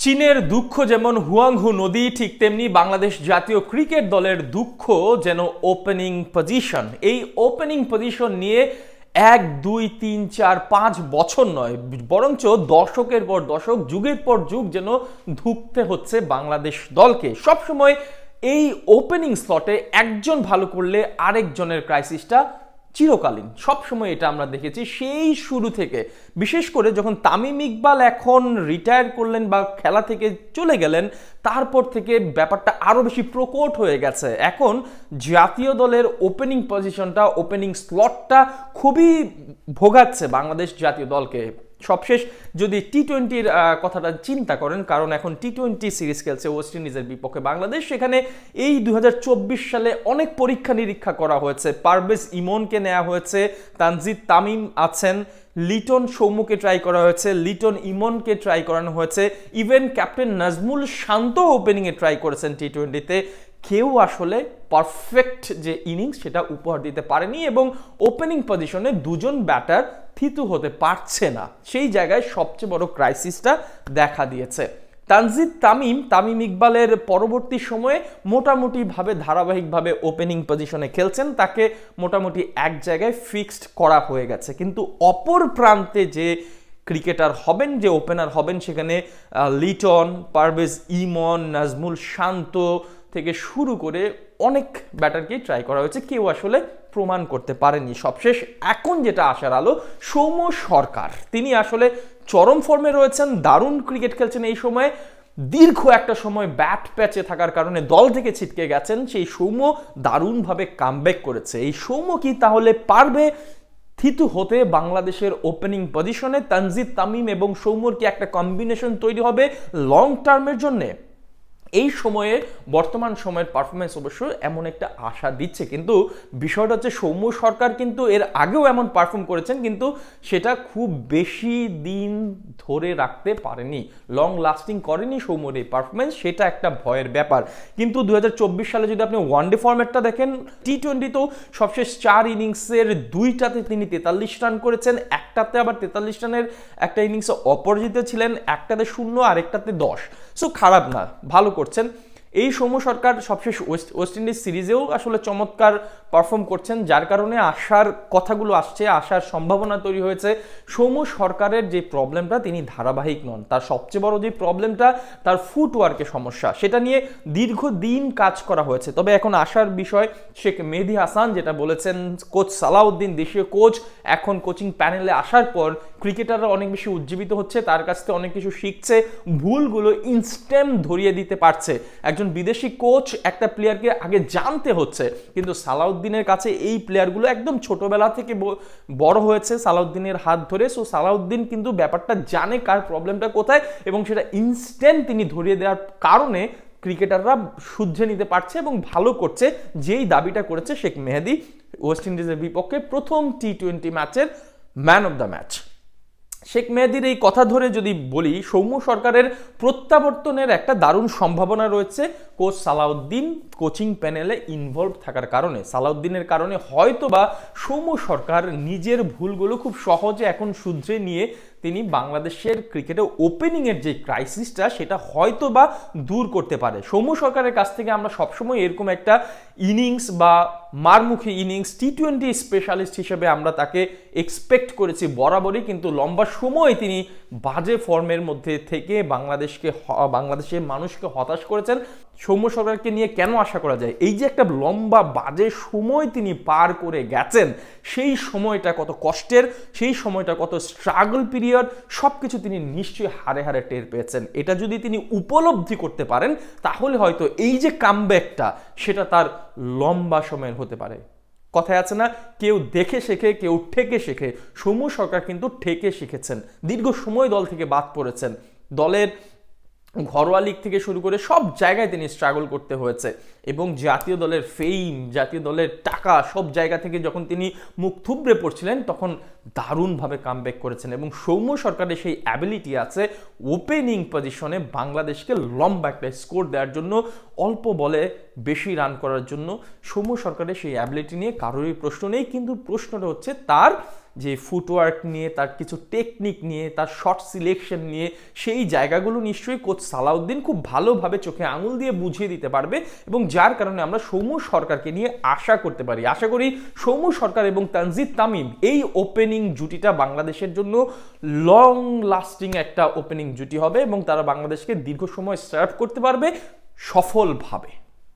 চীনের দুঃখ যেমন হুয়াংহু নদী, ঠিক তেমনি বাংলাদেশ জাতীয় ক্রিকেট দলের দুঃখ যেন ওপেনিং পজিশন। এই ওপেনিং পজিশন নিয়ে 1, 2, 3, 4, 5 বছর নয়, বরঞ্চ দশকের পর দশক, যুগের পর যুগ যেন ধুঁকতে হচ্ছে বাংলাদেশ দলকে। সবসময় এই ওপেনিং স্লটে একজন ভালো করলে আরেকজনের ক্রাইসিসটা চিরকালীন। সবসময় এটা আমরা দেখেছি সেই শুরু থেকে, বিশেষ করে যখন তামিম ইকবাল এখন রিটায়ার করলেন বা খেলা থেকে চলে গেলেন, তারপর থেকে ব্যাপারটা আরও বেশি প্রকট হয়ে গেছে। এখন জাতীয় দলের ওপেনিং পজিশনটা, ওপেনিং স্লটটা খুবই ভোগাচ্ছে বাংলাদেশ জাতীয় দলকে। সবশেষ যদি টি-20-র কথাটা চিন্তা করেন, কারণ এখন টি-20 সিরিজ খেলছে ওয়েস্ট ইন্ডিজের বিপক্ষে বাংলাদেশ, সেখানে এই 2024 সালে অনেক পরীক্ষা নিরীক্ষা করা হয়েছে। পারভেজ ইমনকে নেওয়া হয়েছে, তানজিদ তামিম আছেন, লিটন সৌম্যকে ট্রাই করা হয়েছে, লিটন ইমনকে ট্রাই করানো হয়েছে, ইভেন ক্যাপ্টেন নাজমুল শান্ত ওপেনিংয়ে ট্রাই করেছেন টি-20-তে। কেউ আসলে পারফেক্ট যে ইনিংস সেটা উপহার দিতে পারেনি এবং ওপেনিং পজিশনে দুজন ব্যাটার থিতু হতে পারছে না। সেই জায়গায় সবচেয়ে বড় ক্রাইসিসটা দেখা দিয়েছে। তানজিদ তামিম ইকবালের পরবর্তী সময়ে মোটামুটিভাবে ধারাবাহিকভাবে ওপেনিং পজিশনে খেলছেন, তাকে মোটামুটি এক জায়গায় ফিক্সড করা হয়ে গেছে। কিন্তু অপর প্রান্তে যে ক্রিকেটার হবেন, যে ওপেনার হবেন, সেখানে লিটন, পারভেজ ইমন, নাজমুল শান্ত থেকে শুরু করে অনেক ব্যাটারকেই ট্রাই করা হয়েছে, কেউ আসলে প্রমাণ করতে পারেনি। সবশেষ এখন যেটা আসার আলো, সৌম্য সরকার, তিনি আসলে চরম ফর্মে রয়েছেন, দারুণ ক্রিকেট খেলছেন। এই সময়ে দীর্ঘ একটা সময় ব্যাট প্যাচে থাকার কারণে দল থেকে ছিটকে গেছেন, সেই সৌম্য দারুণভাবে কামব্যাক করেছে। এই সৌম্য কি তাহলে পারবে থিতু হতে বাংলাদেশের ওপেনিং পজিশনে? তানজিদ তামিম এবং সৌম্যর কি একটা কম্বিনেশন তৈরি হবে লং টার্মের জন্যে? এই সময়ে বর্তমান সময়ের পারফরমেন্স অবশ্য এমন একটা আশা দিচ্ছে, কিন্তু বিষয়টা হচ্ছে সৌম্য সরকার কিন্তু এর আগেও এমন পারফর্ম করেছেন, কিন্তু সেটা খুব বেশি দিন ধরে রাখতে পারেনি, লং লাস্টিং করেনি সৌম্যর এই পারফরমেন্স, সেটা একটা ভয়ের ব্যাপার। কিন্তু 2024 সালে যদি আপনি ওয়ানডে ফরম্যাটটা দেখেন, টি-20 তো সবশেষ 4 ইনিংসের 2টাতে তিনি 43 রান করেছেন, একটাতে আবার 43 রানের একটা ইনিংসে অপরাজিত ছিলেন, একটাতে 0 আর একটাতে 10। সো খারাপ না, ভালো করছেন। এই সৌম্য সরকার সবশেষ ওয়েস্ট ইন্ডিজ সিরিজেও আসলে চমৎকার পারফর্ম করছেন, যার কারণে আসার কথাগুলো আসছে, আসার সম্ভাবনা তৈরি হয়েছে। সৌম্য সরকারের যে প্রবলেমটা, তিনি ধারাবাহিক নন। তার সবচেয়ে বড় যে প্রবলেমটা, তার ফুটওয়ার্কের সমস্যা, সেটা নিয়ে দীর্ঘদিন কাজ করা হয়েছে। তবে এখন আসার বিষয়, শেখ মেহেদী হাসান যেটা বলেছেন, কোচ সালাউদ্দিন দেশীয় কোচ এখন কোচিং প্যানেলে আসার পর ক্রিকেটাররা অনেক বেশি উজ্জীবিত হচ্ছে, তার কাছ থেকে অনেক কিছু শিখছে, ভুলগুলো ইনস্ট্যান্ট ধরিয়ে দিতে পারছে। একজন বিদেশি কোচ একটা প্লেয়ারকে আগে জানতে হচ্ছে, কিন্তু সালাউদ্দিনের কাছে এই প্লেয়ারগুলো একদম ছোটবেলা থেকে বড় হয়েছে সালাউদ্দিনের হাত ধরে। সো সালাউদ্দিন কিন্তু ব্যাপারটা জানে কার প্রবলেমটা কোথায়, এবং সেটা ইনস্ট্যান্ট তিনি ধরিয়ে দেওয়ার কারণে ক্রিকেটাররা শুধরে নিতে পারছে এবং ভালো করছে, যেই দাবিটা করেছে শেখ মেহেদী ওয়েস্ট ইন্ডিজের বিপক্ষে প্রথম টি-20 ম্যাচের man of the match. Sheikh মেহেদীর এই কথা ধরে যদি বলি, সৌম্য সরকারের প্রত্যাবর্তনের একটা দারুণ সম্ভাবনা রয়েছে কোচ সালাউদ্দিন কোচিং প্যানেলে ইনভলভ থাকার কারণে। সালাউদ্দিনের কারণে হয়তো বা সৌম্য সরকার নিজের ভুলগুলো খুব সহজে এখন শুধরে নিয়ে তিনি বাংলাদেশের ক্রিকেটে ওপেনিংয়ের যে ক্রাইসিসটা, সেটা হয়তো বা দূর করতে পারে। সৌম্য সরকারের কাছ থেকে আমরা সবসময় এরকম একটা ইনিংস বা মারমুখী ইনিংস, টি-20 স্পেশালিস্ট হিসেবে আমরা তাকে এক্সপেক্ট করেছি বরাবরই, কিন্তু লম্বা সময় তিনি বাজে ফর্মের মধ্যে থেকে বাংলাদেশের মানুষকে হতাশ করেছেন। সৌম্য সরকারকে নিয়ে কেন আশা করা যায়? এই যে একটা লম্বা বাজে সময় তিনি পার করে গেছেন, সেই সময়টা কত কষ্টের, সেই সময়টা কত স্ট্রাগল পিরিয়ড, সবকিছু তিনি নিশ্চয়ই হারে হারে টের পেয়েছেন। এটা যদি তিনি উপলব্ধি করতে পারেন, তাহলে হয়তো এই যে কামব্যাকটা, সেটা তার লম্বা সময়ের হতে পারে। কথায় আছে না, কেউ দেখে শেখে, কেউ ঠেকে শেখে। সৌম্য সরকার কিন্তু ঠেকে শিখেছেন, দীর্ঘ সময় দল থেকে বাদ পড়েছেন, দলের ঘরোয়া লিগ থেকে শুরু করে সব জায়গায় তিনি স্ট্রাগল করতে হয়েছে, এবং জাতীয় দলের ফেম, জাতীয় দলের টাকা, সব জায়গা থেকে যখন তিনি মুখ থুবড়ে পড়ছিলেন, তখন দারুণভাবে কামব্যাক করেছেন এবং সৌম্য সরকারের সেই অ্যাবিলিটি আছে ওপেনিং পজিশনে বাংলাদেশকে লম্বা একটা স্কোর দেওয়ার জন্য, অল্প বলে বেশি রান করার জন্য। সৌম্য সরকারের সেই অ্যাবিলিটি নিয়ে কারোরই প্রশ্ন নেই, কিন্তু প্রশ্নটা হচ্ছে তার যে ফুটওয়ার্ক নিয়ে, তার কিছু টেকনিক নিয়ে, তার শট সিলেকশন নিয়ে। সেই জায়গাগুলো নিশ্চয়ই কোচ সালাউদ্দিন খুব ভালোভাবে চোখে আঙুল দিয়ে বুঝিয়ে দিতে পারবে এবং যার কারণে আমরা সৌম্য সরকারকে নিয়ে আশা করতে পারি। আশা করি সৌম্য সরকার এবং তানজিদ তামিম এই ওপেনিং জুটিটা বাংলাদেশের জন্য লং লাস্টিং একটা ওপেনিং জুটি হবে এবং তারা বাংলাদেশকে দীর্ঘ সময় সার্ভ করতে পারবে সফলভাবে।